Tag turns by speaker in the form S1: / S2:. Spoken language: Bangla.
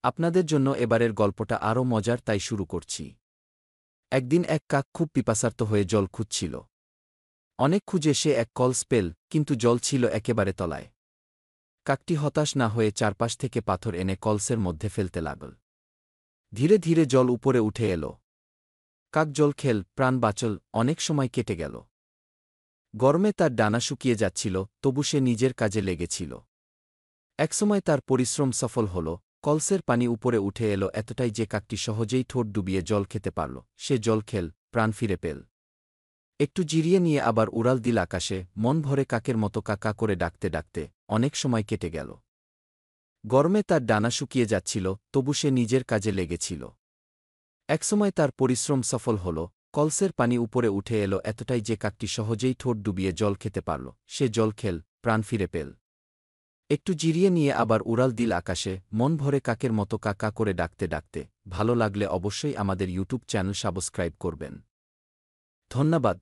S1: আপনাদের জন্য এবারের গল্পটা আরও মজার, তাই শুরু করছি। একদিন এক কাক খুব পিপাসার্ত হয়ে জল খুঁজছিল। অনেক খুঁজে সে এক কলস পেল, কিন্তু জল ছিল একেবারে তলায়। কাকটি হতাশ না হয়ে চারপাশ থেকে পাথর এনে কলসের মধ্যে ফেলতে লাগল। ধীরে ধীরে জল উপরে উঠে এল। কাক জল খেল, প্রাণ বাঁচল, অনেক সময় কেটে গেল। গরমে তার ডানা শুকিয়ে যাচ্ছিল, তবু সে নিজের কাজে লেগেছিল। একসময় তার পরিশ্রম সফল হল। কলসের পানি উপরে উঠে এল এতটাই যে কাকটি সহজেই ঠোঁট ডুবিয়ে জল খেতে পারল। সে জল খেল, প্রাণ ফিরে পেল। একটু জিরিয়ে নিয়ে আবার উড়াল দিল আকাশে, মন ভরে কাকের মতো কাকা করে ডাকতে ডাকতে। অনেক সময় কেটে গেল। গরমে তার ডানা শুকিয়ে যাচ্ছিল, তবু সে নিজের কাজে লেগেছিল। একসময় তার পরিশ্রম সফল হল। কলসের পানি উপরে উঠে এল এতটাই যে কাকটি সহজেই ঠোঁট ডুবিয়ে জল খেতে পারল। সে জল খেল, প্রাণ ফিরে পেল। একটু জিরিয়ে নিয়ে আবার উড়াল দিল আকাশে, মন ভরে কাকের মতো কাকা করে ডাকতে ডাকতে। ভালো লাগলে অবশ্যই আমাদের ইউটিউব চ্যানেল সাবস্ক্রাইব করবেন। ধন্যবাদ।